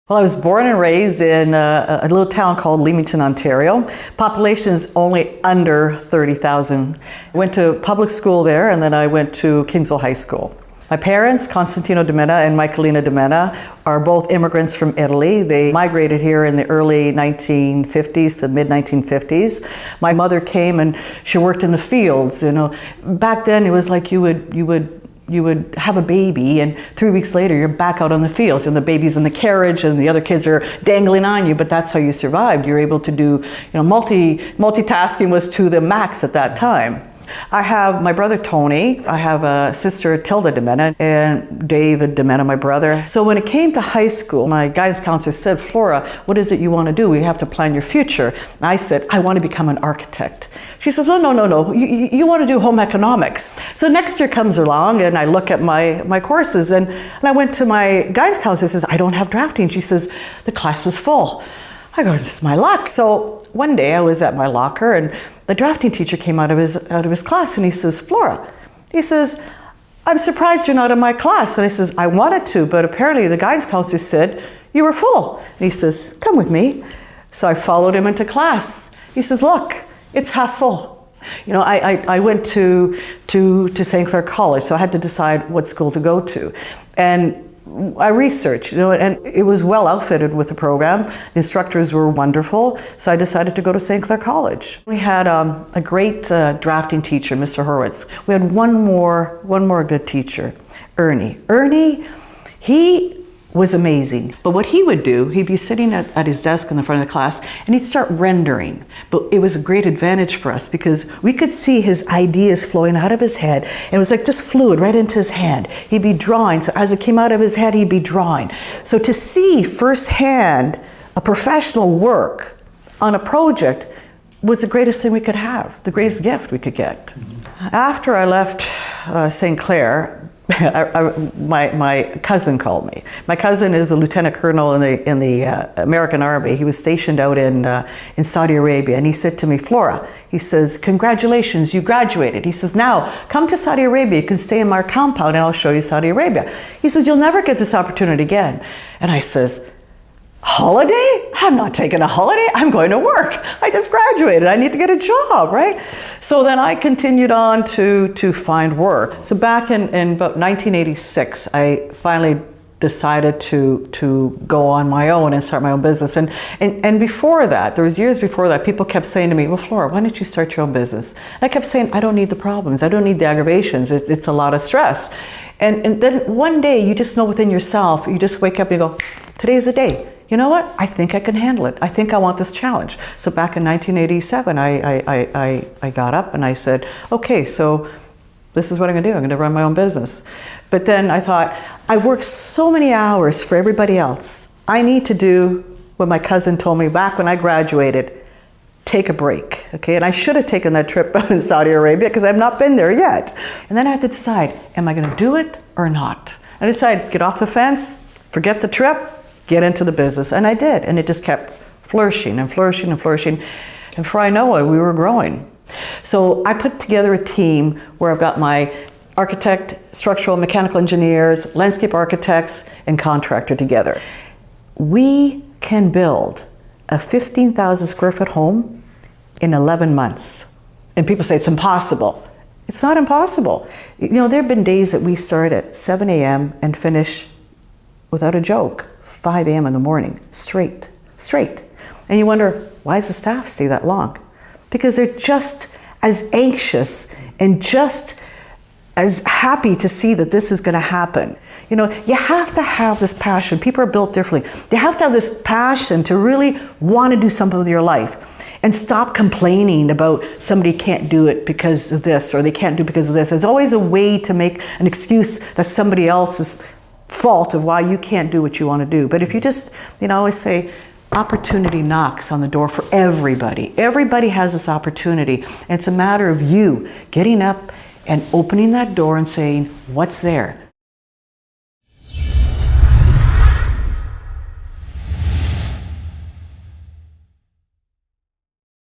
Well, I was born and raised in a little town called Leamington, Ontario. Population is only under 30,000. I went to public school there, and then I went to Kingsville High School. My parents, Constantino de Menna and Michaelina de Menna, are both immigrants from Italy. They migrated here in the early 1950s to mid-1950s. My mother came and she worked in the fields. You know, back then it was like you would have a baby, and 3 weeks later you're back out on the fields, and the baby's in the carriage and the other kids are dangling on you, but that's how you survived. You're able to do, multitasking was to the max at that time. I have my brother Tony, I have a sister Tilda de Menna, and David de Menna, my brother. So when it came to high school, my guidance counselor said, "Flora, what is it you want to do? You have to plan your future." And I said, "I want to become an architect." She says, "No, you want to do home economics." So next year comes along, and I look at my courses, and I went to my guidance counselor, says, "I don't have drafting." She says, "The class is full." I go, "This is my luck." So one day I was at my locker, and the drafting teacher came out of his class, and he says, "Flora," he says, "I'm surprised you're not in my class." And I says, "I wanted to, but apparently the guidance counselor said you were full." And he says, "Come with me." So I followed him into class. He says, "Look, it's half full." You know, I went to St. Clair College, so I had to decide what school to go to. And I researched, and it was well outfitted with the program. The instructors were wonderful, so I decided to go to St. Clair College. We had a great drafting teacher, Mr. Horowitz. We had one more good teacher, Ernie. Ernie, he was amazing. But what he would do, he'd be sitting at his desk in the front of the class, and he'd start rendering. But it was a great advantage for us because we could see his ideas flowing out of his head. And it was like just fluid right into his hand. He'd be drawing. So as it came out of his head, he'd be drawing. So to see firsthand a professional work on a project was the greatest thing we could have, the greatest gift we could get. After I left St. Clair, my cousin called me. My cousin is a lieutenant colonel in the American Army. He was stationed out in Saudi Arabia, and he said to me, "Flora," he says, "congratulations, you graduated." He says, "Now come to Saudi Arabia. You can stay in my compound, and I'll show you Saudi Arabia." He says, "You'll never get this opportunity again." And I says, "Holiday? I'm not taking a holiday. I'm going to work. I just graduated. I need to get a job," right? So then I continued on to find work. So back in about 1986, I finally decided to go on my own and start my own business. And before that, there was years before that, people kept saying to me, "Well, Flora, why don't you start your own business?" And I kept saying, "I don't need the problems. I don't need the aggravations. It's a lot of stress." And then one day, you just know within yourself, you just wake up and you go, "Today's the day. You know what? I think I can handle it. I think I want this challenge." So back in 1987, I got up and I said, "Okay, so this is what I'm going to do. I'm going to run my own business." But then I thought, I've worked so many hours for everybody else. I need to do what my cousin told me back when I graduated, take a break, okay? And I should have taken that trip in Saudi Arabia because I've not been there yet. And then I had to decide, am I going to do it or not? I decided, get off the fence, forget the trip, get into the business. And I did, and it just kept flourishing and flourishing and flourishing. And before I know it, we were growing. So I put together a team where I've got my architect, structural, mechanical engineers, landscape architects, and contractor together. We can build a 15,000 square foot home in 11 months. And people say it's impossible. It's not impossible. There have been days that we start at 7 a.m. and finish, without a joke, 5 a.m. in the morning, straight. And you wonder, why does the staff stay that long? Because they're just as anxious and just as happy to see that this is going to happen. You have to have this passion. People are built differently. They have to have this passion to really want to do something with your life and stop complaining about somebody can't do it because of this or they can't do it because of this. There's always a way to make an excuse that's somebody else's fault of why you can't do what you want to do. But if you just, I always say, opportunity knocks on the door for everybody. Everybody has this opportunity. And it's a matter of you getting up and opening that door and saying, what's there?